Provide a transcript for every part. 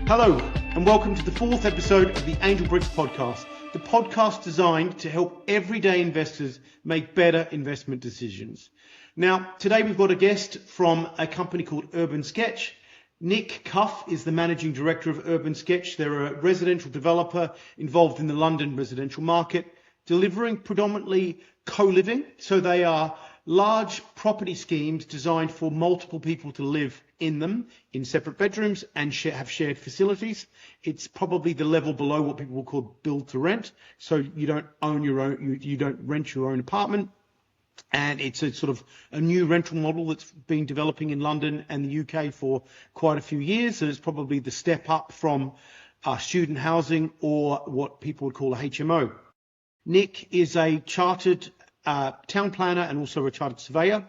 Hello, and welcome to the fourth episode of the Angel Bricks podcast, the podcast designed to help everyday investors make better investment decisions. Now, today we've got a guest from a company called Urban Sketch. Nick Cuff is the managing director of Urban Sketch. They're a residential developer involved in the London residential market, delivering predominantly co-living. So they are large property schemes designed for multiple people to live in them in separate bedrooms and have shared facilities. It's probably the level below what people will call build to rent. So you don't own your own, you don't rent your own apartment. And it's a sort of a new rental model that's been developing in London and the UK for quite a few years. And it's probably the step up from student housing or what people would call a HMO. Nick is a chartered town planner and also a chartered surveyor.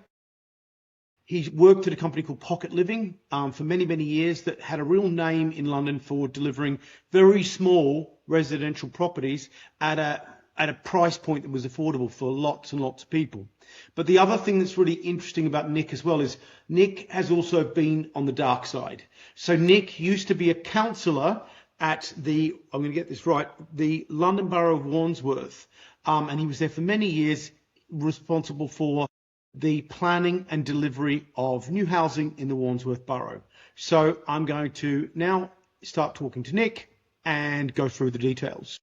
He's worked at a company called Pocket Living for many, many years that had a real name in London for delivering very small residential properties at a price point that was affordable for lots and lots of people. But the other thing that's really interesting about Nick as well is Nick has also been on the dark side. So Nick used to be a councillor at the, I'm going to get this right, the London Borough of Wandsworth. And he was there for many years, responsible for the planning and delivery of new housing in the Wandsworth Borough. So I'm going to now start talking to Nick and go through the details.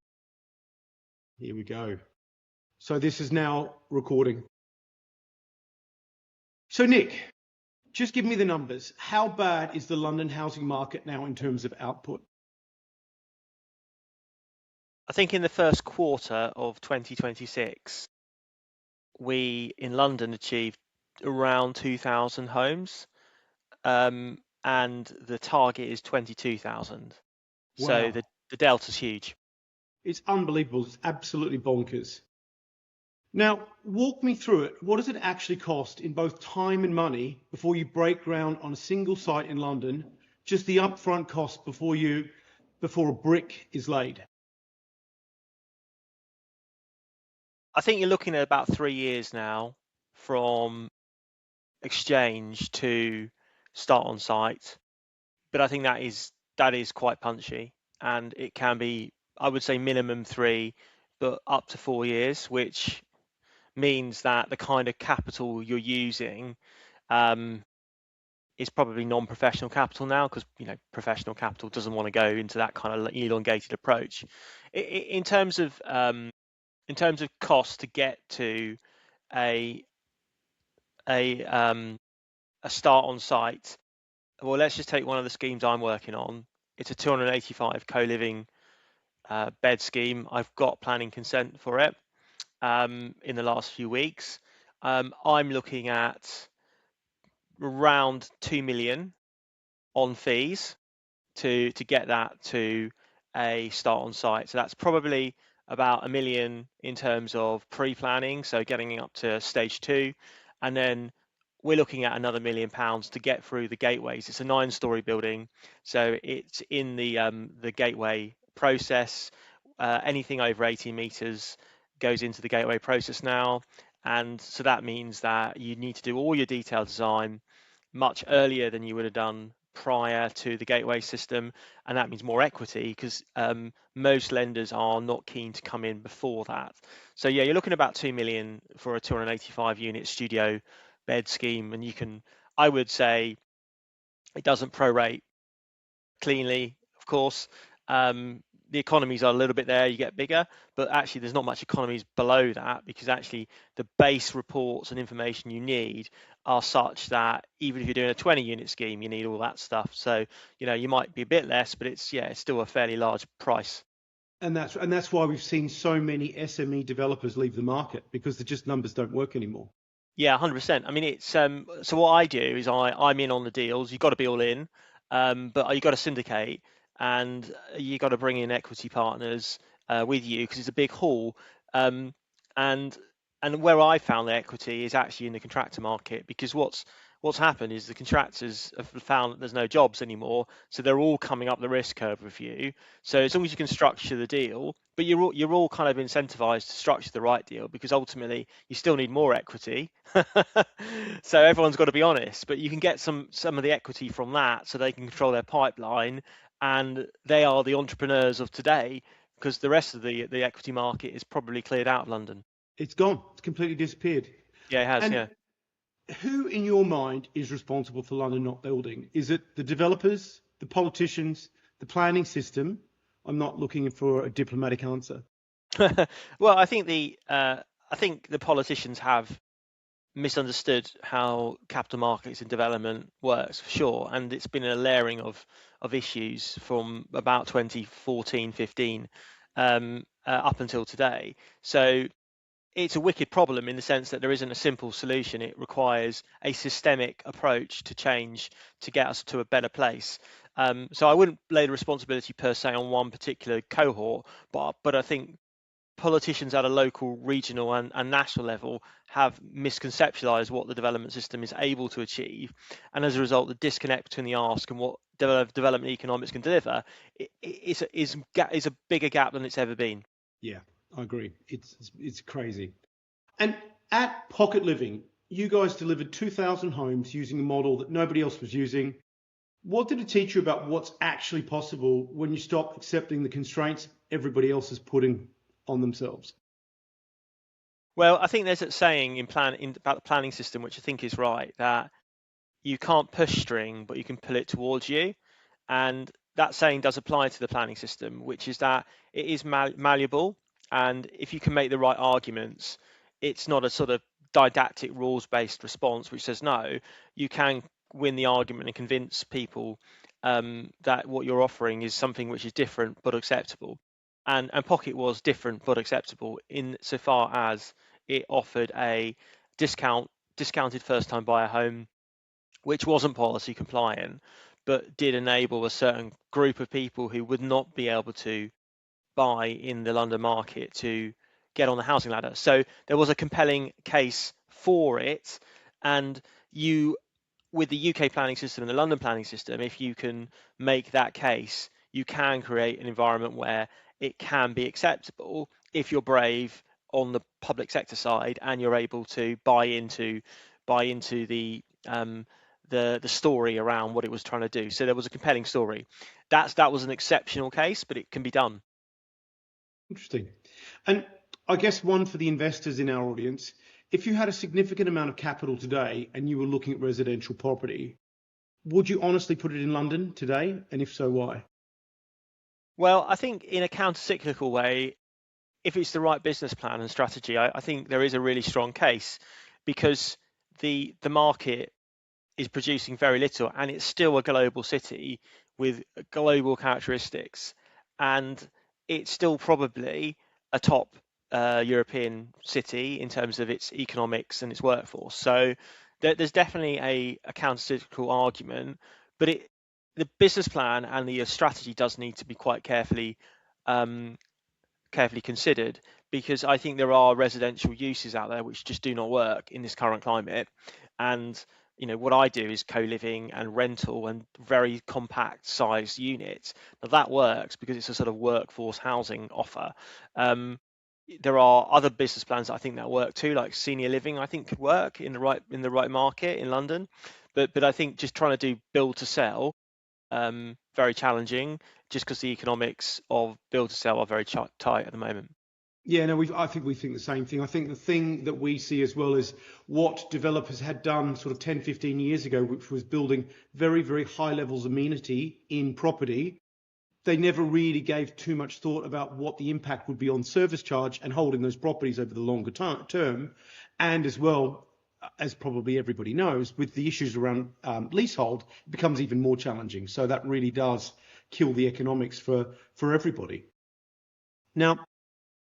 Here we go. So this is now recording. So Nick, just give me the numbers. How bad is the London housing market now in terms of output? I think in the first quarter of 2026, we in London achieved around 2,000 homes, and the target is 22,000. Wow. So the delta's huge. It's unbelievable. It's absolutely bonkers. Now, walk me through it. What does it actually cost in both time and money before you break ground on a single site in London? Just the upfront cost before a brick is laid. I think you're looking at about 3 years now from exchange to start on site, but I think that is quite punchy, and it can be, I would say, minimum 3, but up to 4 years, which means that the kind of capital you're using is probably non-professional capital now, because professional capital doesn't want to go into that kind of elongated approach. In terms of cost to get to a start on site, well, let's just take one of the schemes I'm working on. It's a 285 co-living bed scheme. I've got planning consent for it in the last few weeks. I'm looking at around 2 million on fees to get that to a start on site. So that's probably about 1 million in terms of pre-planning, so getting up to stage 2, and then we're looking at another £1 million to get through the gateways. It's a 9-story building, so it's in the gateway process. Anything over 18 meters goes into the gateway process now, and so that means that you need to do all your detailed design much earlier than you would have done prior to the gateway system, and that means more equity, because most lenders are not keen to come in before that. So yeah, you're looking at about 2 million for a 285 unit studio bed scheme, and I would say it doesn't prorate cleanly, of course. The economies are a little bit there, you get bigger, but actually there's not much economies below that, because actually the base reports and information you need are such that even if you're doing a 20 unit scheme, you need all that stuff. So you might be a bit less, but it's still a fairly large price. And that's why we've seen so many SME developers leave the market, because the just numbers don't work anymore. Yeah, 100%. I mean, it's so what I do is I'm in on the deals. You've got to be all in, but you've got to syndicate, and you got to bring in equity partners with you, because it's a big haul. And where I found the equity is actually in the contractor market, because what's happened is the contractors have found that there's no jobs anymore, so they're all coming up the risk curve with you. So as long as you can structure the deal, but you're all kind of incentivized to structure the right deal, because ultimately you still need more equity. So everyone's got to be honest, but you can get some of the equity from that, so they can control their pipeline, and they are the entrepreneurs of today, because the rest of the equity market is probably cleared out of London. It's gone. It's completely disappeared. Yeah, it has. And Yeah. who, in your mind, is responsible for London not building? Is it the developers, the politicians, the planning system? I'm not looking for a diplomatic answer. Well, I think the politicians have misunderstood how capital markets and development works, for sure, and it's been a layering of issues from about 2014, 15 up until today. So it's a wicked problem in the sense that there isn't a simple solution. It requires a systemic approach to change to get us to a better place. So I wouldn't lay the responsibility per se on one particular cohort, but I think politicians at a local, regional, and national level have misconceptualized what the development system is able to achieve, and as a result, the disconnect between the ask and what development economics can deliver is a bigger gap than it's ever been. Yeah, I agree. It's crazy. And at Pocket Living, you guys delivered 2,000 homes using a model that nobody else was using. What did it teach you about what's actually possible when you stop accepting the constraints everybody else is putting on themselves? Well, I think there's a saying about the planning system, which I think is right, that you can't push string, but you can pull it towards you. And that saying does apply to the planning system, which is that it is malleable. And if you can make the right arguments, it's not a sort of didactic rules-based response which says no. You can win the argument and convince people that what you're offering is something which is different but acceptable. And Pocket was different but acceptable in so far as it offered a discounted first-time buyer home, which wasn't policy compliant, but did enable a certain group of people who would not be able to buy in the London market to get on the housing ladder. So there was a compelling case for it. And you, with the UK planning system and the London planning system, if you can make that case, you can create an environment where it can be acceptable if you're brave on the public sector side and you're able to buy into the story around what it was trying to do. So there was a compelling story. That was an exceptional case, but it can be done. Interesting. And I guess one for the investors in our audience, if you had a significant amount of capital today and you were looking at residential property, would you honestly put it in London today? And if so, why? Well, I think in a counter-cyclical way, if it's the right business plan and strategy, I think there is a really strong case, because the market is producing very little, and it's still a global city with global characteristics, and it's still probably a top European city in terms of its economics and its workforce. So there's definitely a counter-cyclical argument, but the business plan and the strategy does need to be quite um, carefully considered, because I think there are residential uses out there which just do not work in this current climate. And what I do is co-living and rental and very compact sized units. Now that works because it's a sort of workforce housing offer. There are other business plans that I think that work too, like senior living. I think could work in the right market in London, but I think just trying to do build to sell, very challenging, just because the economics of build to sell are very tight at the moment. Yeah, no, I think we think the same thing. I think the thing that we see as well is what developers had done sort of 10, 15 years ago, which was building very, very high levels of amenity in property. They never really gave too much thought about what the impact would be on service charge and holding those properties over the longer term. And as well, as probably everybody knows, with the issues around leasehold, it becomes even more challenging. So that really does kill the economics for everybody. Now,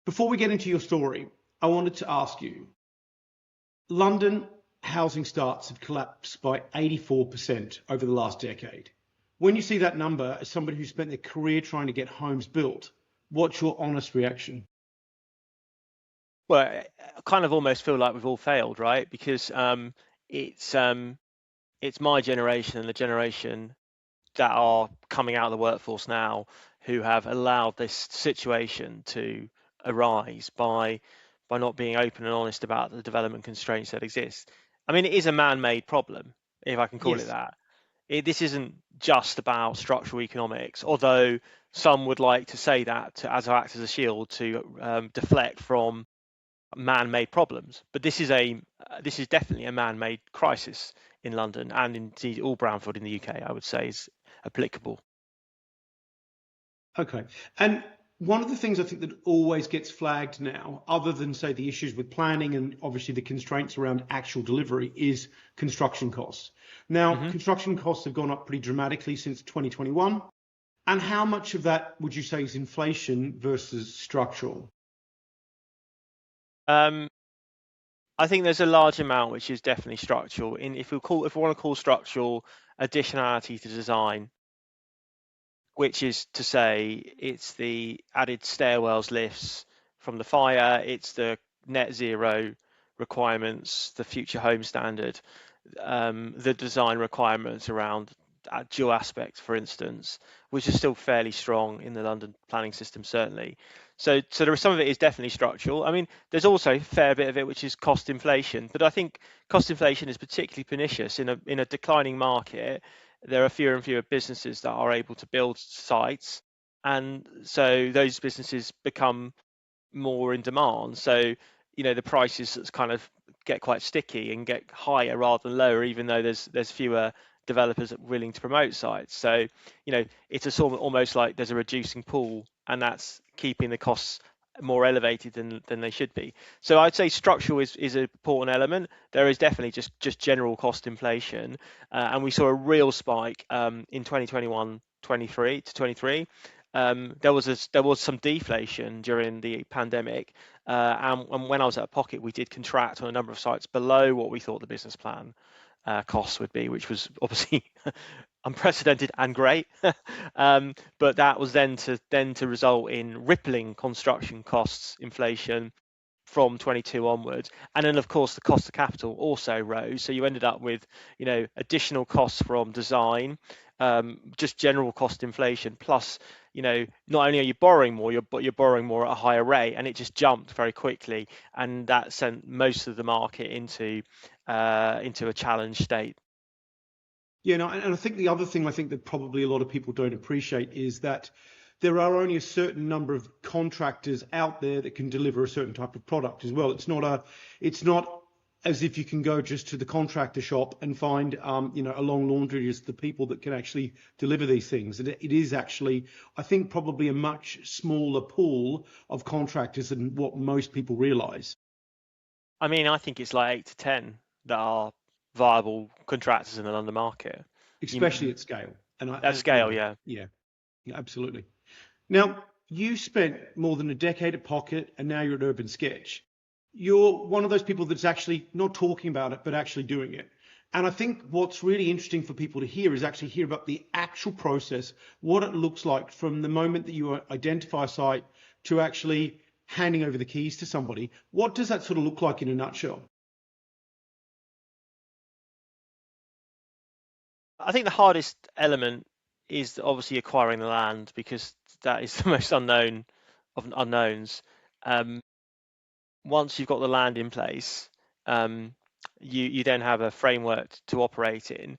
before we get into your story, I wanted to ask you, London housing starts have collapsed by 84% over the last decade. When you see that number, as somebody who spent their career trying to get homes built, what's your honest reaction? Well, I kind of almost feel like we've all failed, right? Because it's it's my generation and the generation that are coming out of the workforce now who have allowed this situation to arise by not being open and honest about the development constraints that exist. I mean, it is a man-made problem, if I can call it Yes. that. this isn't just about structural economics, although some would like to say that to act as a shield to deflect from man-made problems. But this is definitely a man-made crisis in London, and indeed all brownfield in the UK, I would say, is applicable. Okay. And one of the things I think that always gets flagged now, other than say the issues with planning and obviously the constraints around actual delivery, is construction costs. Now, construction costs have gone up pretty dramatically since 2021. And how much of that would you say is inflation versus structural? I think there's a large amount which is definitely structural. If we want to call structural additionality to design, which is to say it's the added stairwells, lifts from the fire, it's the net zero requirements, the future home standard, the design requirements around dual aspect, for instance, which is still fairly strong in the London planning system, certainly. So there is some of it is definitely structural. I mean, there's also a fair bit of it which is cost inflation, but I think cost inflation is particularly pernicious in a declining market. There are fewer and fewer businesses that are able to build sites, and so those businesses become more in demand. So the prices kind of get quite sticky and get higher rather than lower, even though there's fewer developers willing to promote sites. So it's a sort of almost like there's a reducing pool, and that's keeping the costs more elevated than they should be. So I'd say structural is an important element. There is definitely just general cost inflation, and we saw a real spike in 2021 23 to 23. There was some deflation during the pandemic, and when I was at a Pocket, we did contract on a number of sites below what we thought the business plan costs would be, which was obviously unprecedented and great. But that was then to result in rippling construction costs inflation from 22 onwards, and then of course the cost of capital also rose, so you ended up with additional costs from design, just general cost inflation, plus not only are you borrowing more, but you're borrowing more at a higher rate, and it just jumped very quickly, and that sent most of the market into a challenged state. Yeah, no, and I think the other thing I think that probably a lot of people don't appreciate is that there are only a certain number of contractors out there that can deliver a certain type of product as well. It's not as if you can go just to the contractor shop and find, a long laundry list of the people that can actually deliver these things. It is actually, I think, probably a much smaller pool of contractors than what most people realise. I mean, I think it's like 8 to 10 that are viable contractors in the London market. Especially at scale. At scale, yeah. Yeah, absolutely. Now, you spent more than a decade at Pocket, and now you're at Urban Sketch. You're one of those people that's actually not talking about it, but actually doing it. And I think what's really interesting for people to hear is actually hear about the actual process, what it looks like from the moment that you identify a site to actually handing over the keys to somebody. What does that sort of look like in a nutshell? I think the hardest element is obviously acquiring the land, because that is the most unknown of unknowns. Once you've got the land in place, you then have a framework to operate in,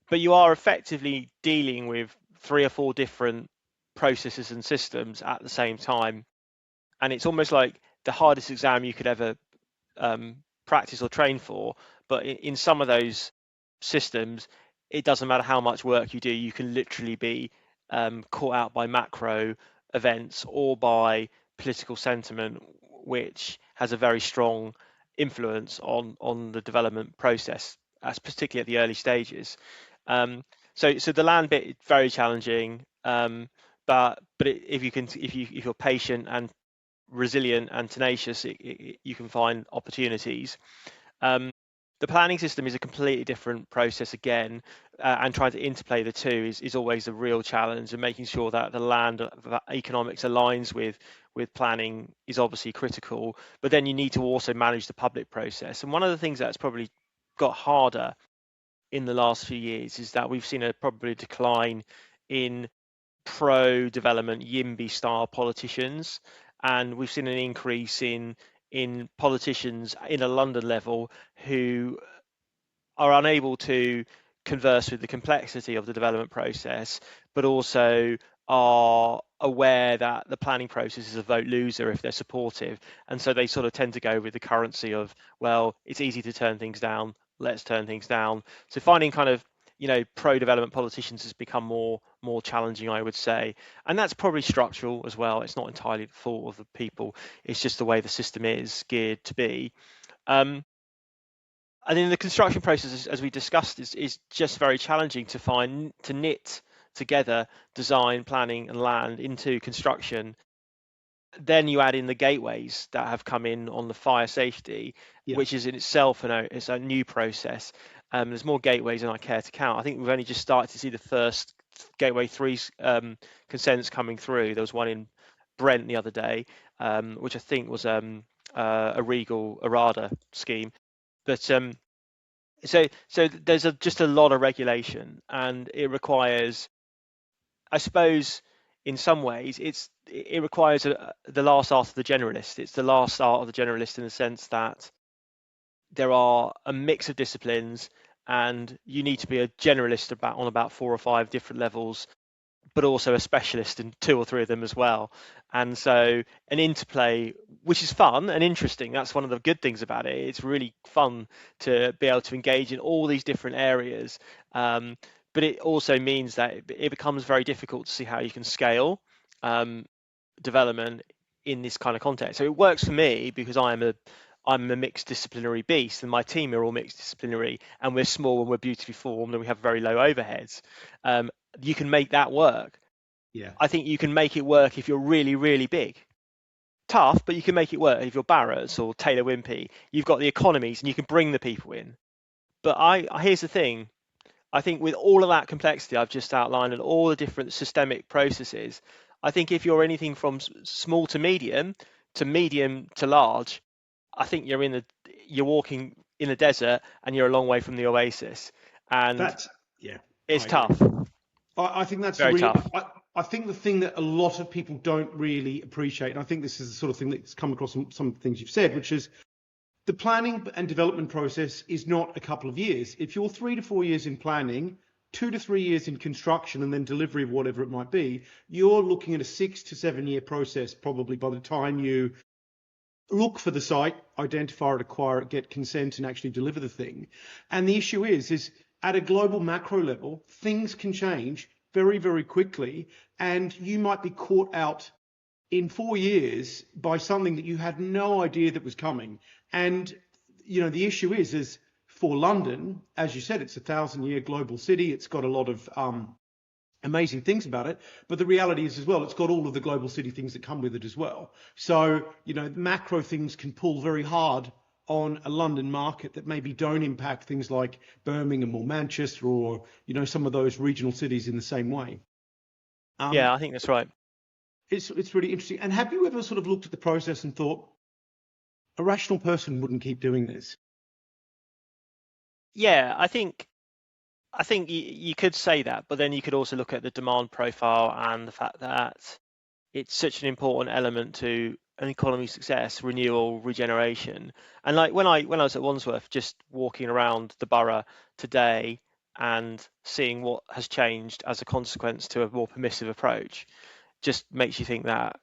but you are effectively dealing with 3 or 4 different processes and systems at the same time, and it's almost like the hardest exam you could ever practice or train for. But in some of those systems, it doesn't matter how much work you do, you can literally be caught out by macro events or by political sentiment, which has a very strong influence on the development process, as particularly at the early stages. So the land bit is very challenging, if you're patient and resilient and tenacious, you can find opportunities. The planning system is a completely different process again, and trying to interplay the two is always a real challenge, and making sure that the land economics aligns with planning is obviously critical, but then you need to also manage the public process. And one of the things that's probably got harder in the last few years is that we've seen a probably decline in pro-development YIMBY style politicians, and we've seen an increase in politicians in a London level who are unable to converse with the complexity of the development process, but also are aware that the planning process is a vote loser if they're supportive. And so they sort of tend to go with the currency of, well, it's easy to turn things down, let's turn things down. So finding kind of, pro-development politicians has become more challenging, I would say. And that's probably structural as well. It's not entirely the fault of the people. It's just the way the system is geared to be. And in the construction process, as we discussed, is just very challenging to knit together design, planning, and land into construction. Then you add in the gateways that have come in on the fire safety, which is in itself it's a new process. There's more gateways than I care to count. I think we've only just started to see the first Gateway 3 consents coming through. There was one in Brent the other day, which I think was a Regal Arada scheme. But so there's just a lot of regulation, and it requires, I suppose, in some ways, it requires the last art of the generalist. It's the last art of the generalist in the sense that there are a mix of disciplines, and you need to be a generalist on about 4 or 5 different levels, but also a specialist in 2 or 3 of them as well. And so an interplay, which is fun and interesting, that's one of the good things about it. It's really fun to be able to engage in all these different areas. But it also means that it becomes very difficult to see how you can scale development in this kind of context. So it works for me because I'm a mixed disciplinary beast, and my team are all mixed disciplinary, and we're small and we're beautifully formed, and we have very low overheads. You can make that work. Yeah. I think you can make it work if you're really, really big. Tough, but you can make it work. If you're Barrett's or Taylor Wimpey, you've got the economies and you can bring the people in. But here's the thing. I think with all of that complexity I've just outlined and all the different systemic processes, I think if you're anything from small to medium to large, I think you're walking in the desert and you're a long way from the oasis. And it's tough. I think that's very tough. I think the thing that a lot of people don't really appreciate, and I think this is the sort of thing that's come across in some of the things you've said, which is the planning and development process is not a couple of years. If you're 3 to 4 years in planning, 2 to 3 years in construction, and then delivery of whatever it might be, you're looking at a 6 to 7 year process probably by the time you look for the site, identify it, acquire it, get consent, and actually deliver the thing. And the issue is at a global macro level, things can change very, very quickly, and you might be caught out in 4 years by something that you had no idea that was coming. And, the issue is for London, as you said, it's a 1,000-year global city. It's got a lot of amazing things about it. But the reality is as well, it's got all of the global city things that come with it as well. So, macro things can pull very hard on a London market that maybe don't impact things like Birmingham or Manchester or, some of those regional cities in the same way. Yeah, I think that's right. It's really interesting. And have you ever sort of looked at the process and thought, a rational person wouldn't keep doing this? Yeah, I think you could say that, but then you could also look at the demand profile and the fact that it's such an important element to an economy's success, renewal, regeneration. And like when I was at Wandsworth, just walking around the borough today and seeing what has changed as a consequence to a more permissive approach, just makes you think that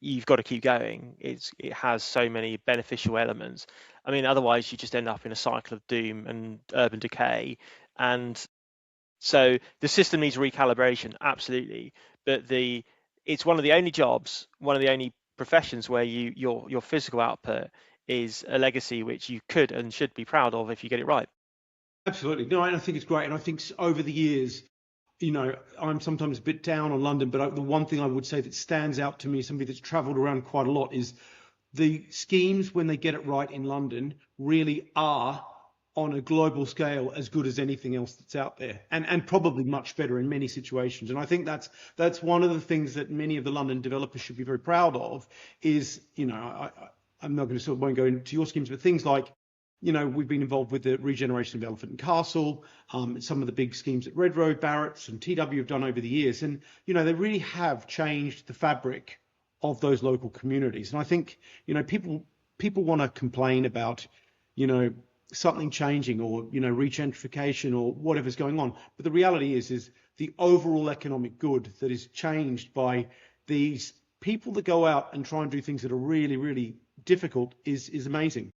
you've got to keep going. It has so many beneficial elements. I mean, otherwise you just end up in a cycle of doom and urban decay. And so the system needs recalibration, absolutely. But it's one of the only jobs, one of the only professions where your physical output is a legacy which you could and should be proud of if you get it right. Absolutely. No, I think it's great. And I think over the years, I'm sometimes a bit down on London, but the one thing I would say that stands out to me, somebody that's travelled around quite a lot, is the schemes, when they get it right in London, really are on a global scale as good as anything else that's out there, and probably much better in many situations. And I think that's one of the things that many of the London developers should be very proud of. Is I'm not going to won't go into your schemes, but things like, we've been involved with the regeneration of Elephant and Castle, some of the big schemes that Red Road, Barrett's and TW have done over the years. And, they really have changed the fabric of those local communities. And I think, people want to complain about, something changing, or regentrification or whatever's going on. But the reality is the overall economic good that is changed by these people that go out and try and do things that are really, really difficult is amazing.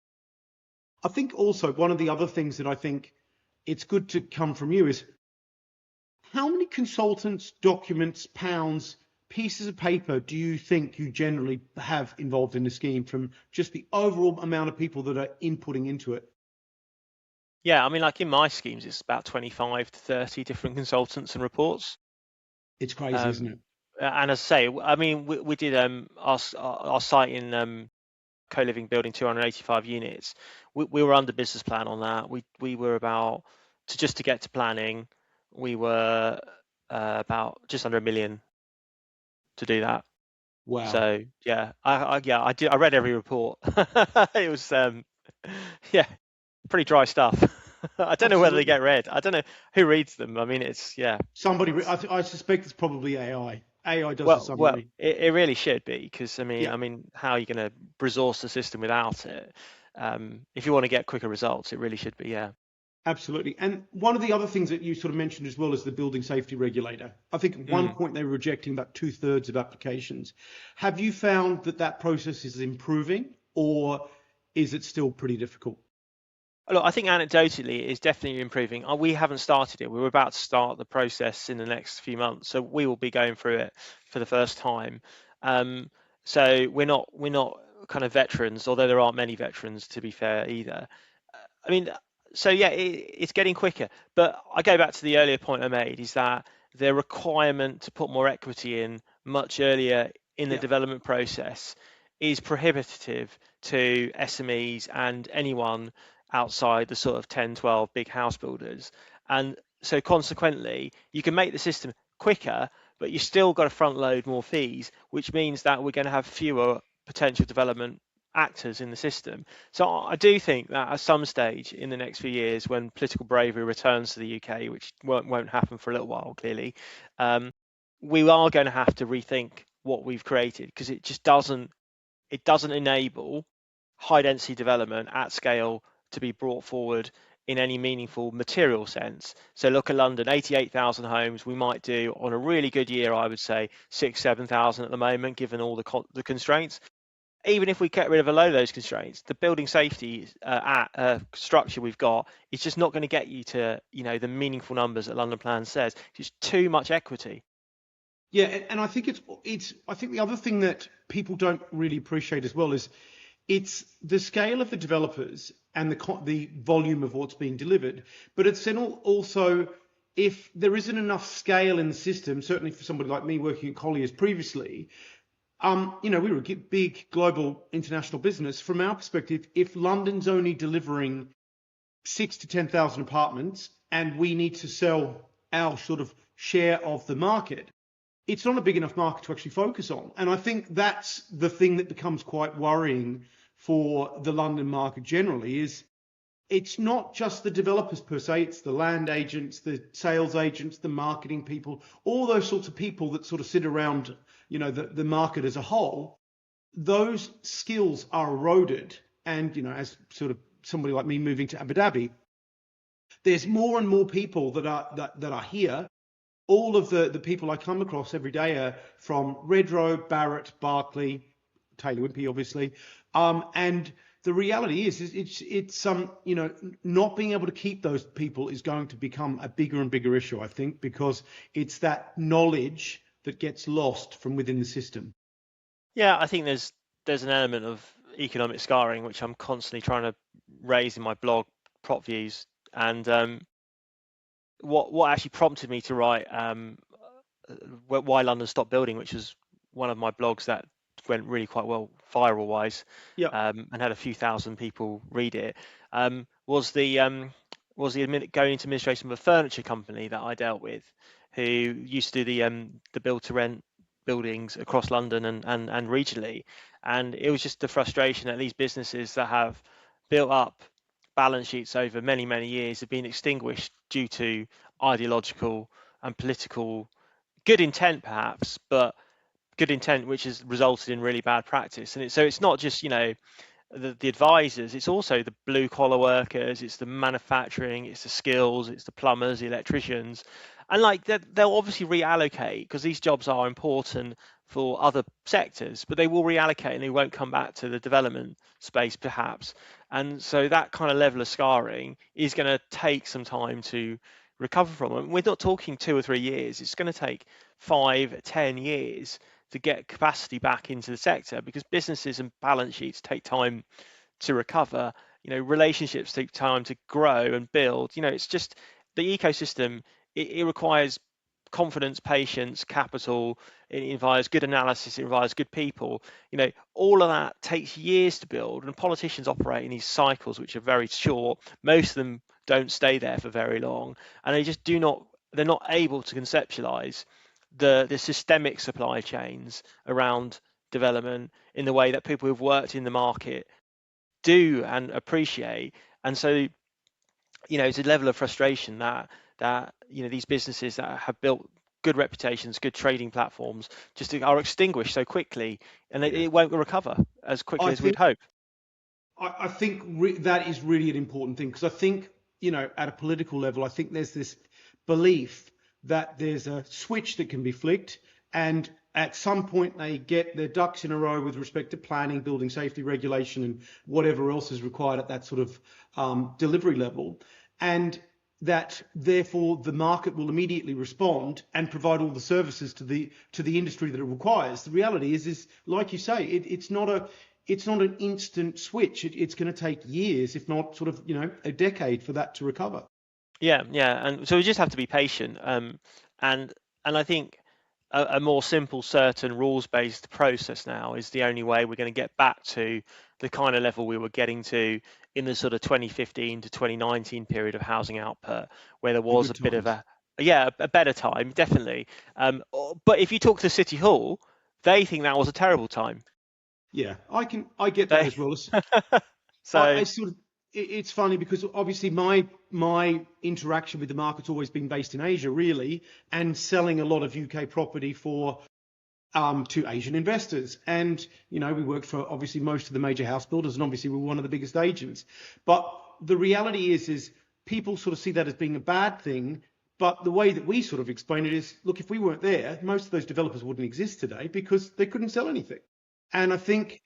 I think also one of the other things that I think it's good to come from you is, how many consultants, documents, pounds, pieces of paper do you think you generally have involved in the scheme, from just the overall amount of people that are inputting into it? Yeah, I mean, like in my schemes, it's about 25 to 30 different consultants and reports. It's crazy, isn't Um, it? and as I say, I mean, we did our site in co-living building 285 units. We were under business plan on that. We were about to get to planning. We were about just under 1 million to do that. Wow. So yeah, I did. I read every report. It was yeah, pretty dry stuff. I don't know whether they Absolutely. get read. I don't know who reads them. I mean, it's yeah. Somebody, It's, I suspect it's probably AI. AI does the well, summary. it really should be, because Yeah. I mean, how are you going to resource the system without it? If you want to get quicker results, it really should be. Yeah. Absolutely. And one of the other things that you sort of mentioned as well is the building safety regulator. I think at one Mm. point they were rejecting about 2/3 of applications. Have you found that that process is improving, or is it still pretty difficult? Look, I think anecdotally it's definitely improving. We haven't started it. We're about to start the process in the next few months, so we will be going through it for the first time. Um, so we're not kind of veterans, although there aren't many veterans, to be fair, either. I mean, so yeah, it's getting quicker. But I go back to the earlier point I made, is that the requirement to put more equity in much earlier in the Yeah. development process is prohibitive to SMEs and anyone outside the sort of 10, 12 big house builders. And so consequently, you can make the system quicker, but you still got to front load more fees, which means that we're going to have fewer potential development actors in the system. So I do think that at some stage in the next few years, when political bravery returns to the UK, which won't happen for a little while, clearly, um, we are going to have to rethink what we've created, because it doesn't enable high density development at scale to be brought forward in any meaningful material sense. So look at London, 88,000 homes. We might do on a really good year, I would say 7,000 at the moment, given all the constraints. Even if we get rid of a load of those constraints, the building safety structure we've got is just not going to get you to the meaningful numbers that London Plan says. It's too much equity. Yeah, and I think I think the other thing that people don't really appreciate as well is it's the scale of the developers and the volume of what's being delivered, but it's then also, if there isn't enough scale in the system, certainly for somebody like me working at Colliers previously, we were a big global international business. From our perspective, if London's only delivering 6 to 10,000 apartments and we need to sell our sort of share of the market, it's not a big enough market to actually focus on. And I think that's the thing that becomes quite worrying for the London market generally, is it's not just the developers per se, it's the land agents, the sales agents, the marketing people, all those sorts of people that sort of sit around, the market as a whole. Those skills are eroded. And, as sort of somebody like me moving to Abu Dhabi, there's more and more people that are here. All of the people I come across every day are from Redrow, Barrett, Berkeley, Taylor Wimpey, obviously. And the reality is it's not being able to keep those people is going to become a bigger and bigger issue, I think, because it's that knowledge that gets lost from within the system. Yeah, I think there's an element of economic scarring which I'm constantly trying to raise in my blog, Prop Views. And what actually prompted me to write Why London Stopped Building, which was one of my blogs that went really quite well viral wise, Yeah. and had a few thousand people read it, was going into administration of a furniture company that I dealt with, who used to do the build to rent buildings across London and regionally. And it was just the frustration that these businesses that have built up balance sheets over many, many years have been extinguished due to ideological and political good intent, perhaps, but good intent which has resulted in really bad practice. And so it's not just the advisors, it's also the blue collar workers, it's the manufacturing, it's the skills, it's the plumbers, the electricians, and like they'll obviously reallocate because these jobs are important for other sectors, but they will reallocate and they won't come back to the development space perhaps. And so that kind of level of scarring is going to take some time to recover from. And we're not talking 2 or 3 years, it's going to take 5, 10 years to get capacity back into the sector, because businesses and balance sheets take time to recover. Relationships take time to grow and build. It's just the ecosystem. It requires confidence, patience, capital. It requires good analysis. It requires good people. All of that takes years to build, and politicians operate in these cycles which are very short. Most of them don't stay there for very long, and they just do not. They're not able to conceptualize the systemic supply chains around development in the way that people who've worked in the market do and appreciate. And so it's a level of frustration that these businesses that have built good reputations, good trading platforms, just are extinguished so quickly, and it won't recover as quickly as we'd hope. I think that is really an important thing, because I think at a political level, I think there's this belief that there's a switch that can be flicked, and at some point they get their ducks in a row with respect to planning, building safety regulation, and whatever else is required at that sort of delivery level, and that therefore the market will immediately respond and provide all the services to the industry that it requires. The reality is like you say, it's not an instant switch. It's going to take years, if not sort of a decade, for that to recover. Yeah, and so we just have to be patient. And I think a more simple, certain, rules-based process now is the only way we're going to get back to the kind of level we were getting to in the sort of 2015 to 2019 period of housing output, where there was a bit of a better time, definitely. But if you talk to City Hall, they think that was a terrible time. Yeah, I get that as well. So it's funny because obviously my interaction with the market's always been based in Asia, really, and selling a lot of UK property to Asian investors. And we worked for obviously most of the major house builders, and obviously we're one of the biggest agents. But the reality is people sort of see that as being a bad thing. But the way that we sort of explain it is, look, if we weren't there, most of those developers wouldn't exist today because they couldn't sell anything. And I think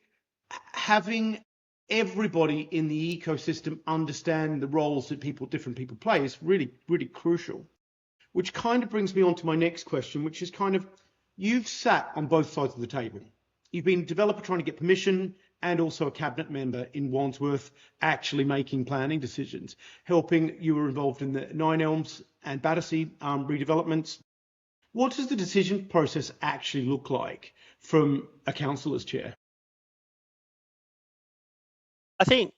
having everybody in the ecosystem understand the roles that different people play is really, really crucial. Which kind of brings me on to my next question, which is you've sat on both sides of the table. You've been a developer trying to get permission, and also a cabinet member in Wandsworth actually making planning decisions, you were involved in the Nine Elms and Battersea redevelopments. What does the decision process actually look like from a councillor's chair? I think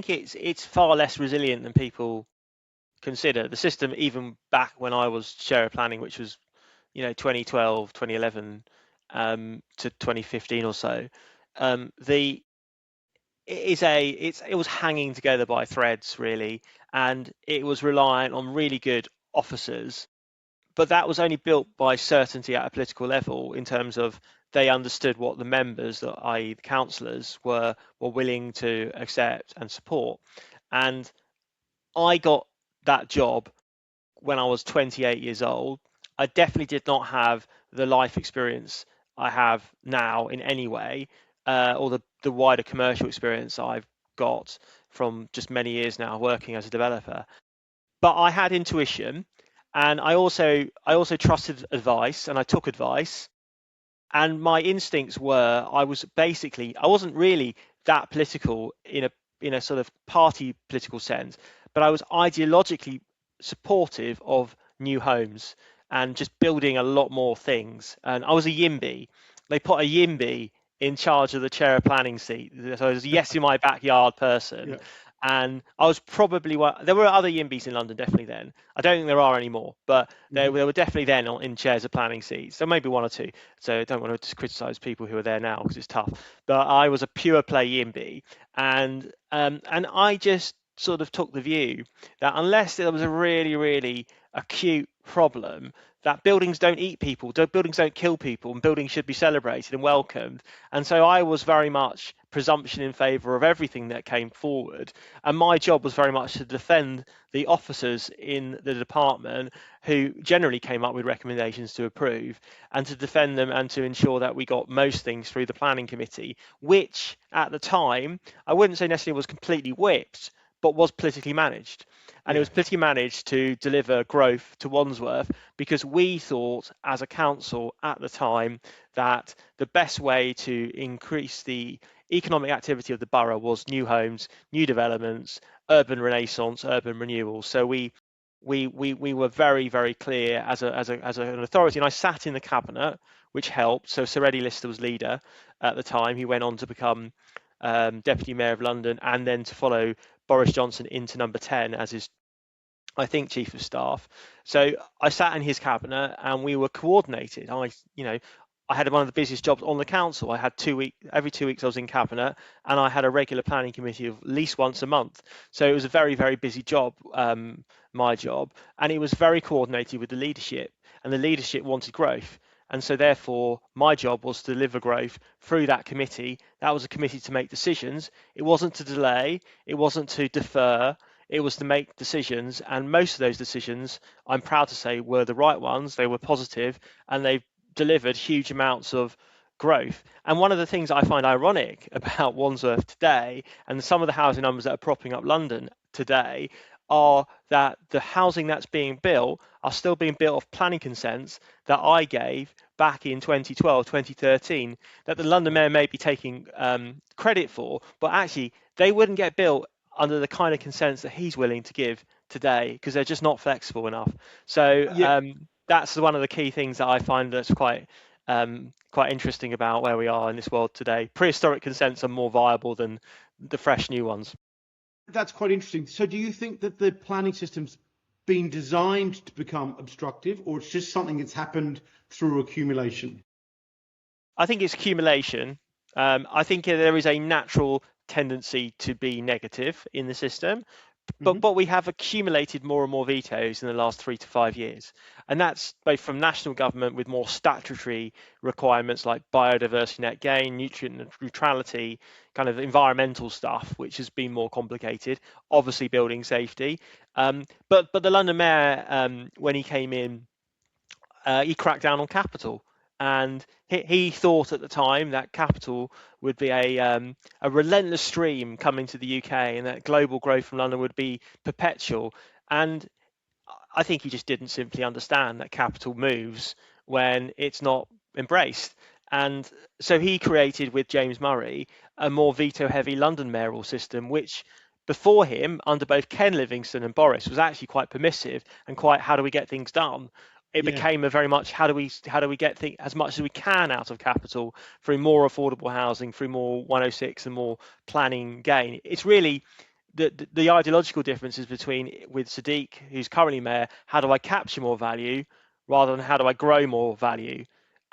it's far less resilient than people consider. The system, even back when I was chair of planning, which was 2012, 2011 to 2015 or so, it was hanging together by threads, really, and it was reliant on really good officers. But that was only built by certainty at a political level, in terms of they understood what the members, i.e. the councillors, were willing to accept and support. And I got that job when I was 28 years old. I definitely did not have the life experience I have now in any way, or the wider commercial experience I've got from just many years now working as a developer. But I had intuition, and I also trusted advice, and I took advice. And my instincts were, I wasn't really that political in a sort of party political sense, but I was ideologically supportive of new homes and just building a lot more things. And I was a YIMBY. They put a YIMBY in charge of the chair of planning seat. So I was a yes in my backyard person. Yeah. And I was probably there were other YIMBYs in London, definitely then. I don't think there are anymore, but there were definitely then in chairs of planning seats. So maybe one or two. So I don't want to just criticise people who are there now because it's tough. But I was a pure play YIMBY, and I just sort of took the view that unless there was a really, really acute problem, that buildings don't eat people, buildings don't kill people, and buildings should be celebrated and welcomed. And so I was very much presumption in favour of everything that came forward. And my job was very much to defend the officers in the department who generally came up with recommendations to approve, and to defend them and to ensure that we got most things through the planning committee, which at the time, I wouldn't say necessarily was completely whipped, but was politically managed. And it Yeah. was politically managed to deliver growth to Wandsworth, because we thought as a council at the time that the best way to increase the economic activity of the borough was new homes, new developments, urban renaissance, urban renewal. So we were very, very clear as an authority, and I sat in the cabinet, which helped. So Sir Eddie Lister was leader at the time. He went on to become Deputy Mayor of London, and then to follow Boris Johnson into number 10 as his, I think, chief of staff. So I sat in his cabinet and we were coordinated. I had one of the busiest jobs on the council. I had every 2 weeks I was in cabinet, and I had a regular planning committee of at least once a month. So it was a very, very busy job, my job, and it was very coordinated with the leadership, and the leadership wanted growth. And so therefore my job was to deliver growth through that committee. That was a committee to make decisions. It wasn't to delay, it wasn't to defer, it was to make decisions. And most of those decisions, I'm proud to say, were the right ones. They were positive, and they delivered huge amounts of growth. And one of the things I find ironic about Wandsworth today, and some of the housing numbers that are propping up London today, are that the housing that's being built are still being built off planning consents that I gave back in 2012, 2013, that the London Mayor may be taking credit for, but actually they wouldn't get built under the kind of consents that he's willing to give today, because they're just not flexible enough. So Yeah. that's one of the key things that I find that's quite interesting about where we are in this world today. Prehistoric consents are more viable than the fresh new ones. That's quite interesting. So do you think that the planning system's been designed to become obstructive, or it's just something that's happened through accumulation? I think it's accumulation. I think there is a natural tendency to be negative in the system, Hmm. but we have accumulated more and more vetoes in the last 3 to 5 years, and that's both from national government with more statutory requirements like biodiversity net gain, nutrient neutrality, kind of environmental stuff, which has been more complicated. Obviously, building safety, but the London Mayor, when he came in, he cracked down on capital, and he thought at the time that capital would be a relentless stream coming to the UK, and that global growth from London would be perpetual. And I think he just didn't simply understand that capital moves when it's not embraced. And so he created, with James Murray, a more veto-heavy London mayoral system, which before him, under both Ken Livingstone and Boris, was actually quite permissive and quite, how do we get things done? It Yeah. became a very much, how do we get as much as we can out of capital through more affordable housing, through more 106 and more planning gain. It's really the ideological differences between, with Sadiq, who's currently mayor, how do I capture more value rather than how do I grow more value?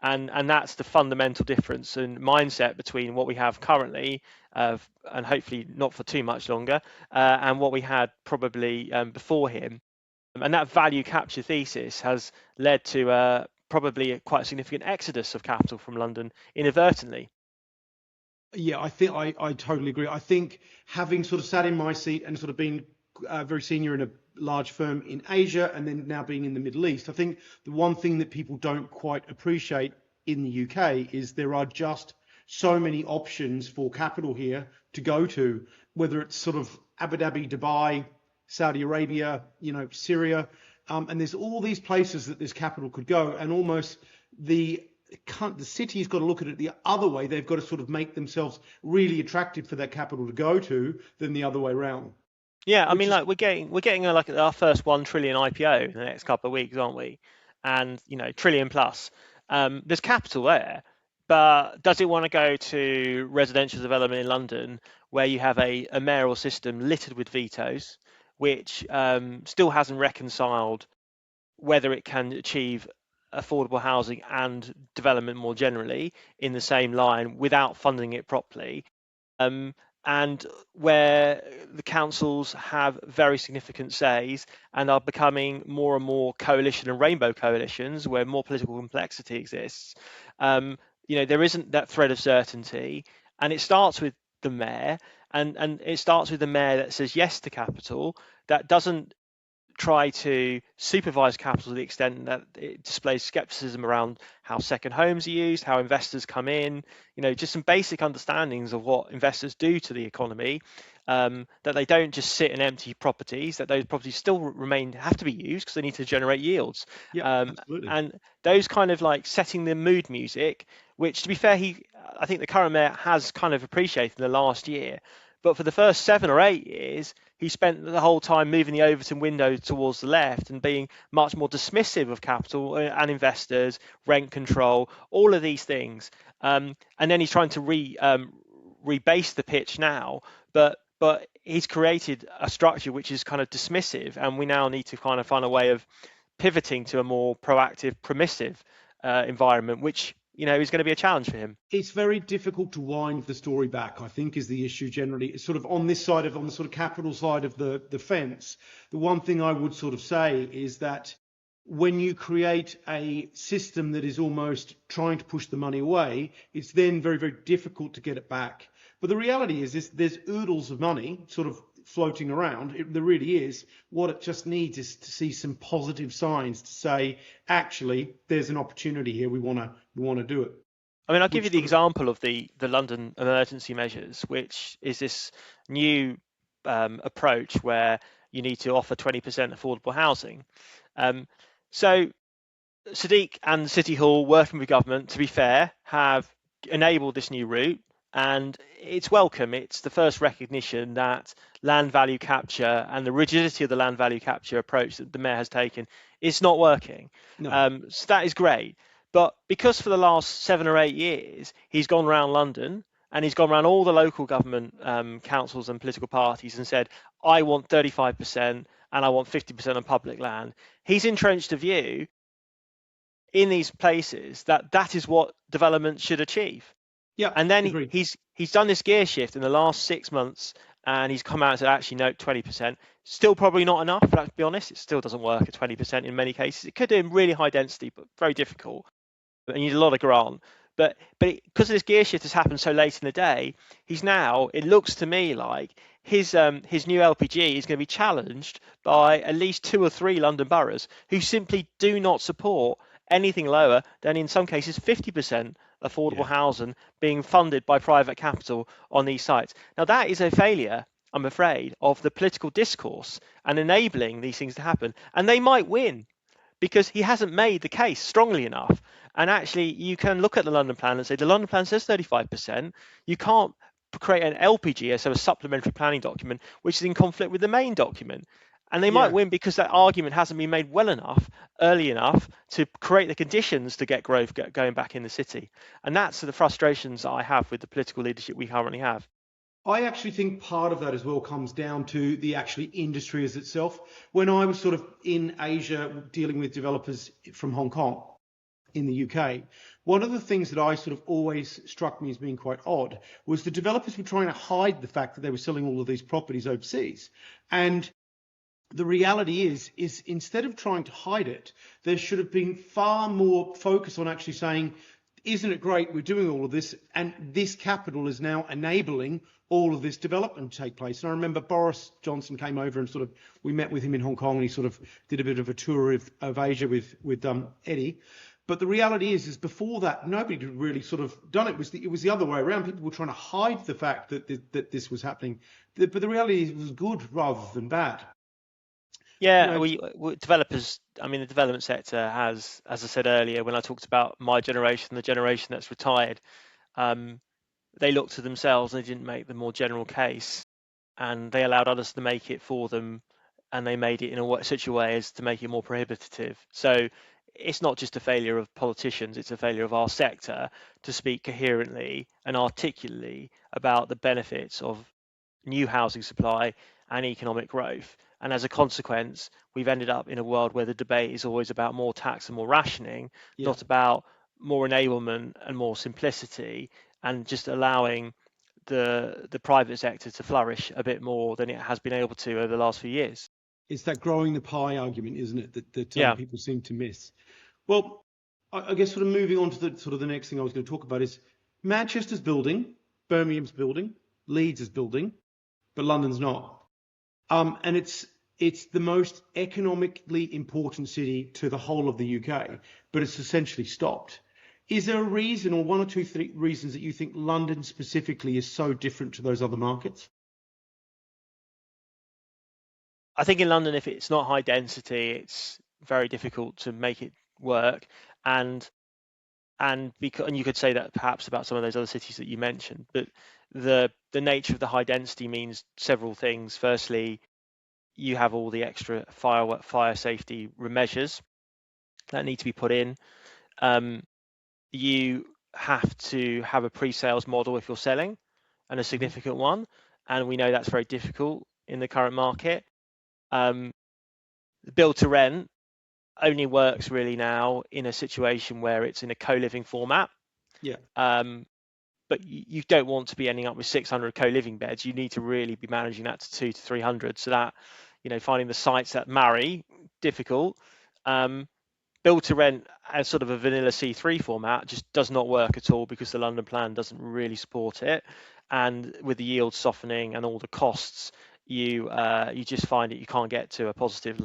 And that's the fundamental difference in mindset between what we have currently, and hopefully not for too much longer, and what we had probably before him. And that value capture thesis has led to probably quite a significant exodus of capital from London inadvertently. Yeah, I think I totally agree. I think, having sort of sat in my seat and sort of been very senior in a large firm in Asia, and then now being in the Middle East, I think the one thing that people don't quite appreciate in the UK is there are just so many options for capital here to go to, whether it's sort of Abu Dhabi, Dubai, Saudi Arabia, Syria, and there's all these places that this capital could go, and almost the city's got to look at it the other way. They've got to sort of make themselves really attractive for that capital to go to, than the other way around. Yeah, I Which mean, is, like we're getting like our first 1 trillion IPO in the next couple of weeks, aren't we? And trillion plus. There's capital there, but does it want to go to residential development in London, where you have a mayoral system littered with vetoes, which still hasn't reconciled whether it can achieve affordable housing and development more generally in the same line without funding it properly? And where the councils have very significant says and are becoming more and more coalition and rainbow coalitions where more political complexity exists. There isn't that thread of certainty, and it starts with the mayor, and it starts with the mayor that says yes to capital, that doesn't try to supervise capital to the extent that it displays skepticism around how second homes are used, how investors come in, just some basic understandings of what investors do to the economy, that they don't just sit in empty properties, that those properties still have to be used because they need to generate yields. Yeah, absolutely. And those kind of like setting the mood music, which to be fair, I think the current mayor has kind of appreciated in the last year. But for the first 7 or 8 years, he spent the whole time moving the Overton window towards the left and being much more dismissive of capital and investors, rent control, all of these things. And then he's trying to rebase the pitch now, but he's created a structure which is kind of dismissive, and we now need to kind of find a way of pivoting to a more proactive, permissive environment, which is going to be a challenge for him. It's very difficult to wind the story back, I think, is the issue generally. It's sort of on the sort of capital side of the fence. The one thing I would sort of say is that when you create a system that is almost trying to push the money away, it's then very, very difficult to get it back. But the reality is there's oodles of money sort of floating around. There really is. What it just needs is to see some positive signs to say, actually, there's an opportunity here. We want to do it. I mean, I'll give you the example of the London emergency measures, which is this new approach where you need to offer 20% affordable housing. So Sadiq and City Hall, working with government, to be fair, have enabled this new route, and it's welcome. It's the first recognition that land value capture and the rigidity of the land value capture approach that the mayor has taken is not working. No. So that is great. But because for the last 7 or 8 years, he's gone around London and he's gone around all the local government councils and political parties and said, I want 35% and I want 50% on public land, he's entrenched a view in these places that is what development should achieve. Yeah, and then agreed. he's done this gear shift in the last 6 months, and he's come out and said, actually, no, 20%. Still probably not enough, but let's be honest, it still doesn't work at 20% in many cases. It could do in really high density, but very difficult. And you need a lot of grant. But because this gear shift has happened so late in the day, he's now, it looks to me like his new LPG is going to be challenged by at least 2 or 3 London boroughs who simply do not support anything lower than, in some cases, 50% affordable housing being funded by private capital on these sites. Now, that is a failure, I'm afraid, of the political discourse and enabling these things to happen. And they might win because he hasn't made the case strongly enough. And actually, you can look at the London plan and say, the London plan says 35%. You can't create an LPG, so a supplementary planning document, which is in conflict with the main document. And they might win because that argument hasn't been made well enough, early enough, to create the conditions to get growth going back in the city. And that's the frustrations that I have with the political leadership we currently have. I actually think part of that as well comes down to the actually industry as itself. When I was sort of in Asia dealing with developers from Hong Kong in the UK, one of the things that I sort of always struck me as being quite odd was the developers were trying to hide the fact that they were selling all of these properties overseas. And the reality is instead of trying to hide it, there should have been far more focus on actually saying, isn't it great we're doing all of this, and this capital is now enabling all of this development to take place. And I remember Boris Johnson came over and we met with him in Hong Kong, and he sort of did a bit of a tour of Asia with Eddie. But the reality is before that, nobody had really sort of done it. It was the other way around. People were trying to hide the fact that this was happening. But the reality is it was good rather than bad. Yeah, we developers, I mean, the development sector has, as I said earlier, when I talked about my generation, the generation that's retired, they looked to themselves, they didn't make the more general case, and they allowed others to make it for them, and they made it in such a way as to make it more prohibitive. So it's not just a failure of politicians, it's a failure of our sector to speak coherently and articulately about the benefits of new housing supply and economic growth. And as a consequence, we've ended up in a world where the debate is always about more tax and more rationing, not about more enablement and more simplicity, and just allowing the private sector to flourish a bit more than it has been able to over the last few years. It's that growing the pie argument, isn't it, that people seem to miss. Well, I guess sort of moving on to the next thing I was going to talk about is Manchester's building, Birmingham's building. Leeds is building, but London's not. And it's the most economically important city to the whole of the UK, but it's essentially stopped. Is there a reason, or one or two reasons, that you think London specifically is so different to those other markets? I think in London, if it's not high density, it's very difficult to make it work. And because, and you could say that perhaps about some of those other cities that you mentioned, but the nature of the high density means several things. Firstly, you have all the extra fire safety measures that need to be put in. You have to have a pre-sales model if you're selling, and a significant one, and we know that's very difficult in the current market. Build to rent only works really now in a situation where it's in a co-living format. Yeah. But you don't want to be ending up with 600 co-living beds. You need to really be managing that to 200 to 300. So that, finding the sites that marry, difficult. Build to rent as sort of a vanilla C3 format just does not work at all, because the London plan doesn't really support it. And with the yield softening and all the costs, you just find that you can't get to a positive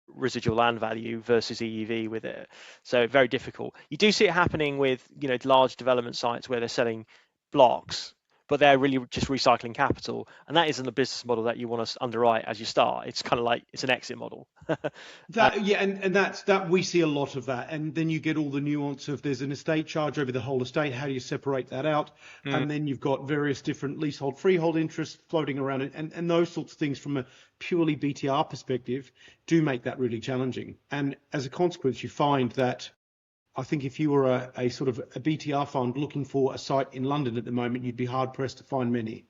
residual land value versus EUV with it. So very difficult. You do see it happening with large development sites where they're selling blocks, but they're really just recycling capital, and that isn't a business model that you want to underwrite as you start. It's kind of like it's an exit model. And that we see a lot of that, and then you get all the nuance of there's an estate charge over the whole estate. How do you separate that out? And then you've got various different leasehold, freehold interests floating around, and those sorts of things from a purely BTR perspective do make that really challenging. And as a consequence, you find that I think if you were a sort of a BTR fund looking for a site in London at the moment, you'd be hard pressed to find many,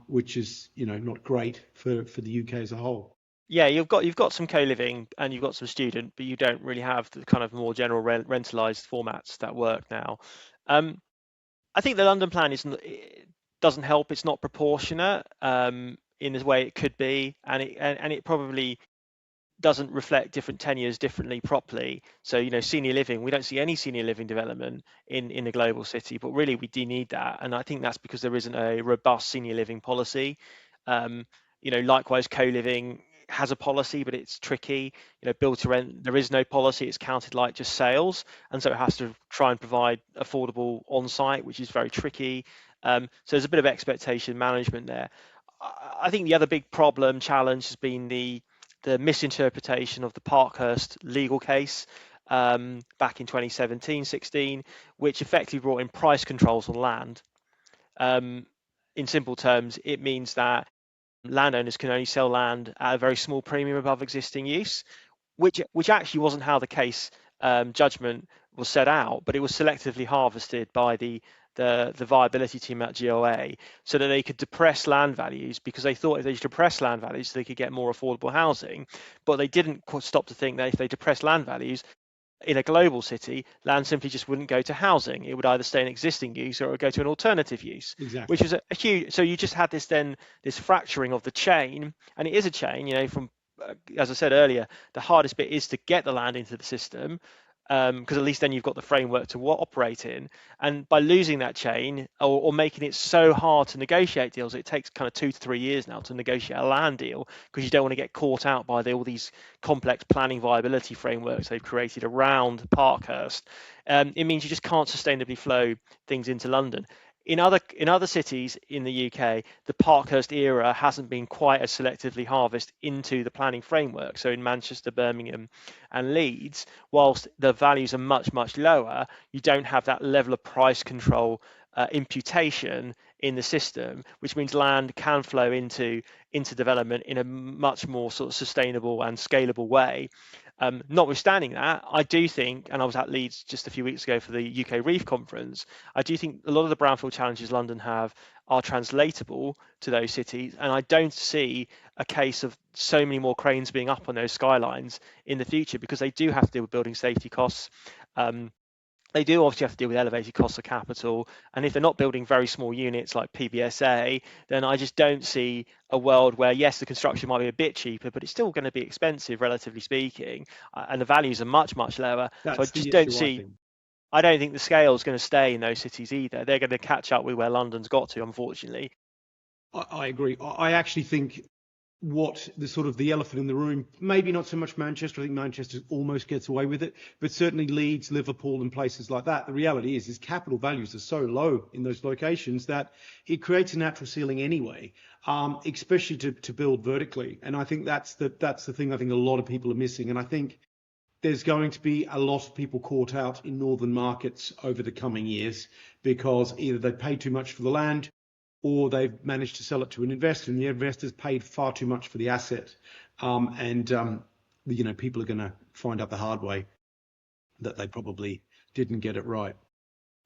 which is not great for the UK as a whole. Yeah, you've got some co-living and you've got some student, but you don't really have the kind of more general rentalized formats that work now. I think the London plan doesn't help. It's not proportionate in the way it could be, and it probably doesn't reflect different tenures differently properly. So senior living, we don't see any senior living development in a global city, but really we do need that, and I think that's because there isn't a robust senior living policy. Likewise, co-living has a policy, but it's tricky. Build to rent, there is no policy. It's counted like just sales, and so it has to try and provide affordable on-site, which is very tricky. So there's a bit of expectation management there. I think the other big challenge has been the misinterpretation of the Parkhurst legal case back in 2017-16, which effectively brought in price controls on land. In simple terms, it means that landowners can only sell land at a very small premium above existing use, which actually wasn't how the case judgment was set out, but it was selectively harvested by the viability team at GOA, so that they could depress land values, because they thought if they depress land values they could get more affordable housing. But they didn't stop to think that if they depress land values in a global city, land simply just wouldn't go to housing. It would either stay in existing use or it would go to an alternative use. Exactly. Which was a huge. So you just had this fracturing of the chain, and it is a chain. From as I said earlier, the hardest bit is to get the land into the system, because at least then you've got the framework to operate in. And by losing that chain, or making it so hard to negotiate deals, it takes kind of 2 to 3 years now to negotiate a land deal, because you don't want to get caught out by all these complex planning viability frameworks they've created around Parkhurst. It means you just can't sustainably flow things into London. In other cities in the UK, the Parkhurst era hasn't been quite as selectively harvested into the planning framework. So in Manchester, Birmingham, and Leeds, whilst the values are much, much lower, you don't have that level of price control imputation in the system, which means land can flow into development in a much more sort of sustainable and scalable way. Notwithstanding that, I do think, and I was at Leeds just a few weeks ago for the UK Reef Conference, I do think a lot of the brownfield challenges London have are translatable to those cities, and I don't see a case of so many more cranes being up on those skylines in the future, because they do have to deal with building safety costs. They do obviously have to deal with elevated costs of capital, and if they're not building very small units like PBSA, then I just don't see a world where, yes, the construction might be a bit cheaper, but it's still going to be expensive, relatively speaking, and the values are much, much lower. So I just don't see. I don't think the scale is going to stay in those cities either. They're going to catch up with where London's got to, unfortunately. I agree. I actually think what the sort of the elephant in the room, maybe not so much Manchester. I think Manchester almost gets away with it, but certainly Leeds, Liverpool, and places like that. The reality is capital values are so low in those locations that it creates a natural ceiling anyway, especially to build vertically. And I think that's the thing. I think a lot of people are missing, and I think there's going to be a lot of people caught out in northern markets over the coming years because either they pay too much for the land or they've managed to sell it to an investor and the investor's paid far too much for the asset. People are going to find out the hard way that they probably didn't get it right.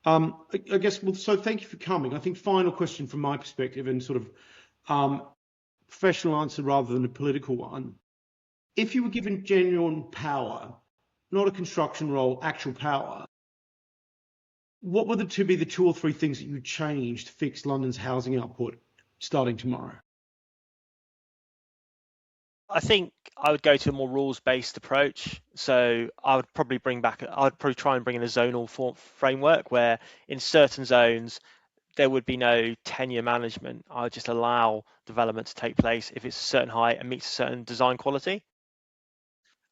I guess, well, so thank you for coming. I think final question from my perspective and sort of professional answer rather than a political one. If you were given genuine power, not a construction role, actual power, what were to be the 2 or 3 things that you changed to fix London's housing output starting tomorrow? I think I would go to a more rules-based approach. So I would probably try and bring in a zonal framework where in certain zones there would be no tenure management. I would just allow development to take place if it's a certain height and meets a certain design quality.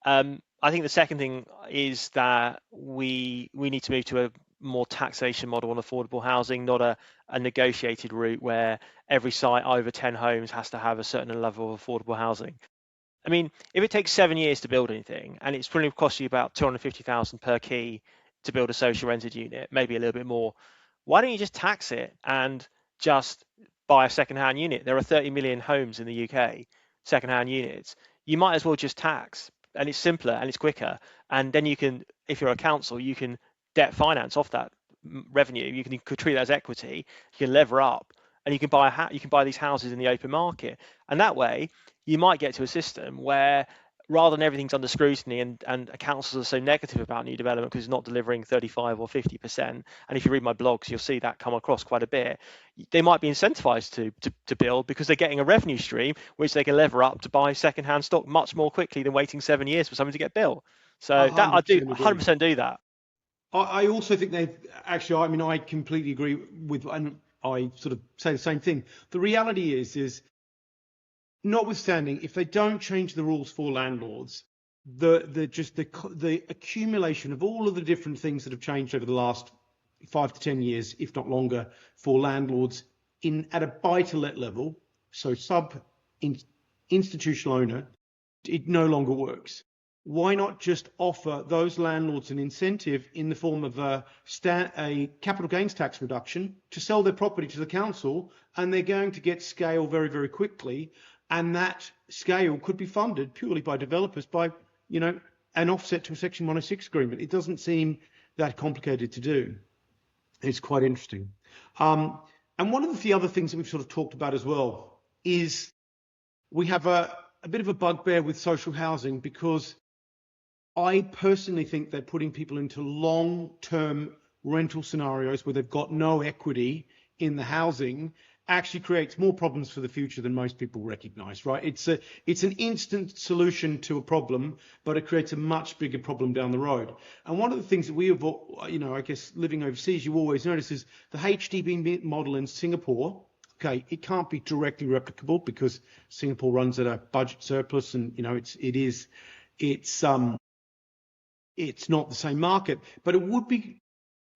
I think the second thing is that we need to move to a more taxation model on affordable housing, not a negotiated route where every site over 10 homes has to have a certain level of affordable housing. I mean, if it takes 7 years to build anything and it's probably cost you about 250,000 per key to build a social rented unit, maybe a little bit more, why don't you just tax it and just buy a second-hand unit? There are 30 million homes in the UK, second-hand units. You might as well just tax, and it's simpler and it's quicker. And then you can, if you're a council, you can debt finance off that revenue. You could treat that as equity. You can lever up, and you can buy these houses in the open market. And that way, you might get to a system where rather than everything's under scrutiny and councils are so negative about new development because it's not delivering 35 or 50%, and if you read my blogs, you'll see that come across quite a bit, they might be incentivized to build because they're getting a revenue stream which they can lever up to buy second-hand stock much more quickly than waiting 7 years for something to get built. So that I do 100% do that. I also think they've actually, I mean, I completely agree with, and I sort of say the same thing. The reality is notwithstanding, if they don't change the rules for landlords, the accumulation of all of the different things that have changed over the last 5 to 10 years, if not longer, for landlords at a buy-to-let level, so institutional owner, it no longer works. Why not just offer those landlords an incentive in the form of a capital gains tax reduction to sell their property to the council, and they're going to get scale very, very quickly. And that scale could be funded purely by developers by, an offset to a Section 106 agreement. It doesn't seem that complicated to do. It's quite interesting. And one of the other things that we've sort of talked about as well is we have a bit of a bugbear with social housing because I personally think they're putting people into long-term rental scenarios where they've got no equity in the housing actually creates more problems for the future than most people recognize, right? It's an instant solution to a problem, but it creates a much bigger problem down the road. And one of the things that we have, I guess living overseas, you always notice is the HDB model in Singapore. Okay, it can't be directly replicable because Singapore runs at a budget surplus, and it's not the same market, but it would be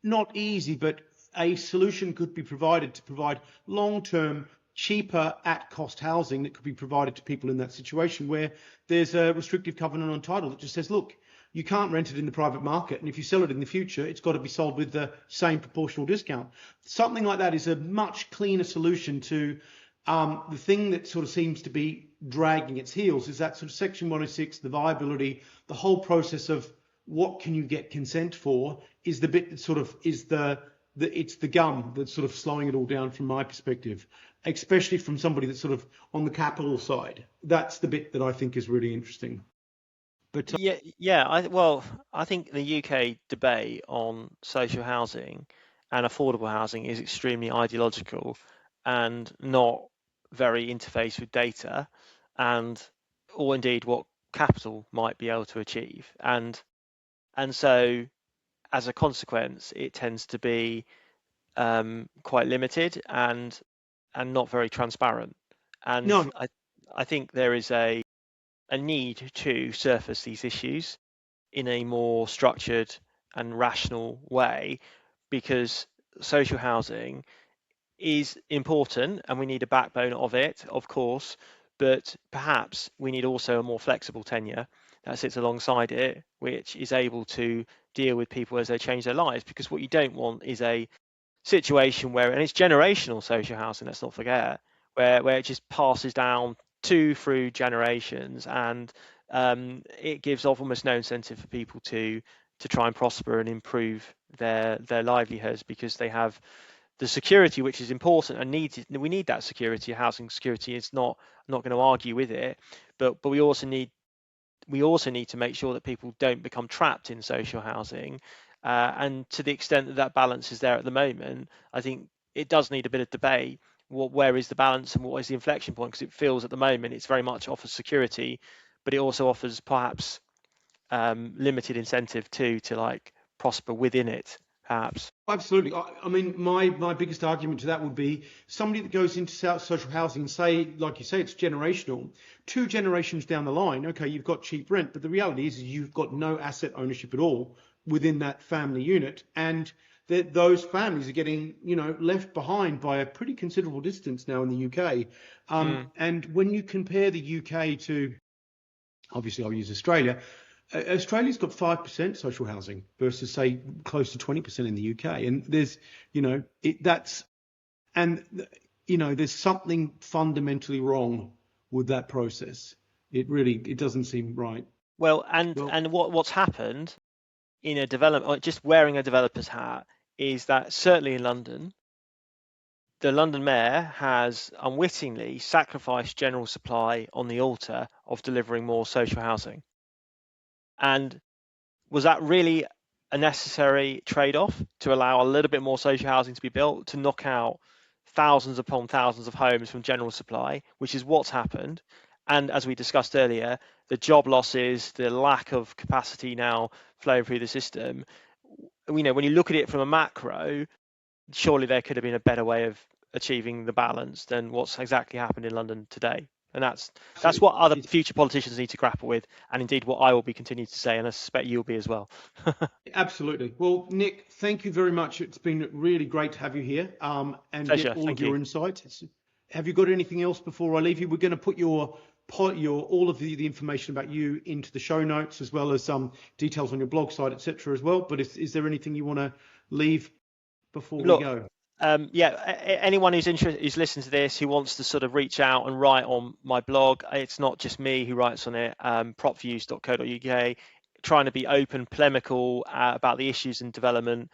not easy, but a solution could be provided to provide long-term, cheaper at-cost housing that could be provided to people in that situation where there's a restrictive covenant on title that just says, look, you can't rent it in the private market, and if you sell it in the future, it's got to be sold with the same proportional discount. Something like that is a much cleaner solution to the thing that sort of seems to be dragging its heels is that sort of Section 106, the viability, the whole process of what can you get consent for is the bit that sort of is it's the gum that's sort of slowing it all down from my perspective, especially from somebody that's sort of on the capital side. That's the bit that I think is really interesting. But I think the UK debate on social housing and affordable housing is extremely ideological and not very interfaced with data or indeed what capital might be able to achieve. And so as a consequence, it tends to be quite limited, and and not very transparent. And No, I think there is a need to surface these issues in a more structured and rational way, because social housing is important and we need a backbone of it, of course, but perhaps we need also a more flexible tenure that sits alongside it, which is able to deal with people as they change their lives. Because what you don't want is a situation where, and it's generational social housing, let's not forget, where it just passes down through generations, and it gives off almost no incentive for people to try and prosper and improve their livelihoods, because they have the security, which is important and needed. We need that security. Housing security is not going to argue with it, but we also need to make sure that people don't become trapped in social housing. And to the extent that that balance is there at the moment, I think it does need a bit of debate. Where is the balance and what is the inflection point? Because it feels at the moment it's very much offers security, but it also offers perhaps limited incentive to like prosper within it, perhaps. absolutely. I mean, my biggest argument to that would be somebody that goes into social housing and say, like you say, it's generational. 2 generations down the line, okay, you've got cheap rent, but the reality is you've got no asset ownership at all within that family unit, and those families are getting, left behind by a pretty considerable distance now in the UK. And when you compare the UK to, obviously I'll use Australia, Australia's got 5% social housing versus, say, close to 20% in the UK. And there's, there's something fundamentally wrong with that process. It doesn't seem right. Well, and what's happened in a development, just wearing a developer's hat, is that certainly in London, the London mayor has unwittingly sacrificed general supply on the altar of delivering more social housing. And was that really a necessary trade-off to allow a little bit more social housing to be built, to knock out thousands upon thousands of homes from general supply, which is what's happened? And as we discussed earlier, the job losses, the lack of capacity now flowing through the system, when you look at it from a macro, surely there could have been a better way of achieving the balance than what's exactly happened in London today. And that's what other future politicians need to grapple with, and indeed what I will be continuing to say, and I suspect you'll be as well. Absolutely. Well, Nick, thank you very much. It's been really great to have you here, and Pleasure. get all Thank of your you. insights. Have you got anything else before I leave you? We're going to put your all of the information about you into the show notes, as well as some details on your blog site, etc. as well. But is there anything you want to leave before we go? Anyone who's listened to this, who wants to sort of reach out and write on my blog, it's not just me who writes on it, propviews.co.uk, trying to be open, polemical about the issues in development,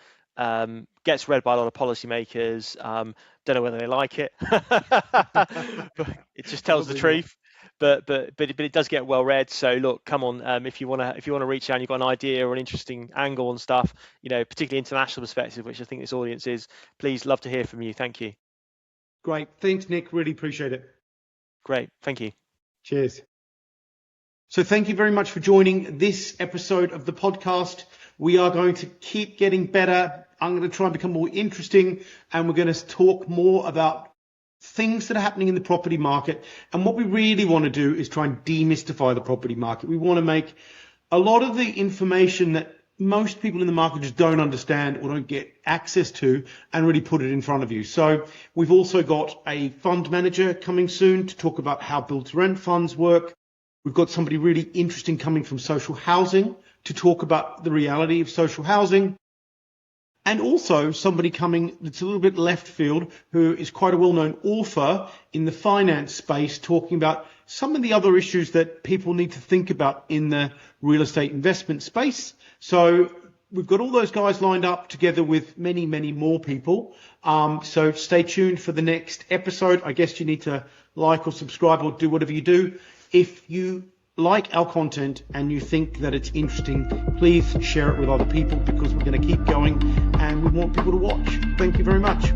gets read by a lot of policymakers. Don't know whether they like it, but it just tells the truth. But it does get well read. So look, come on, if you want to reach out and you've got an idea or an interesting angle and stuff, particularly international perspective, which I think this audience is, please, love to hear from you. Thank you. Great. Thanks, Nick. Really appreciate it. Great. Thank you. Cheers. So thank you very much for joining this episode of the podcast. We are going to keep getting better. I'm going to try and become more interesting, and we're going to talk more about things that are happening in the property market. And what we really want to do is try and demystify the property market. We want to make a lot of the information that most people in the market just don't understand or don't get access to, and really put it in front of you. So we've also got a fund manager coming soon to talk about how build-to-rent funds work. We've got somebody really interesting coming from social housing to talk about the reality of social housing. And also somebody coming that's a little bit left field, who is quite a well-known author in the finance space, talking about some of the other issues that people need to think about in the real estate investment space. So we've got all those guys lined up together with many, many more people. So stay tuned for the next episode. I guess you need to like or subscribe or do whatever you do. If you like our content and you think that it's interesting, please share it with other people, because we're going to keep going and we want people to watch. Thank you very much.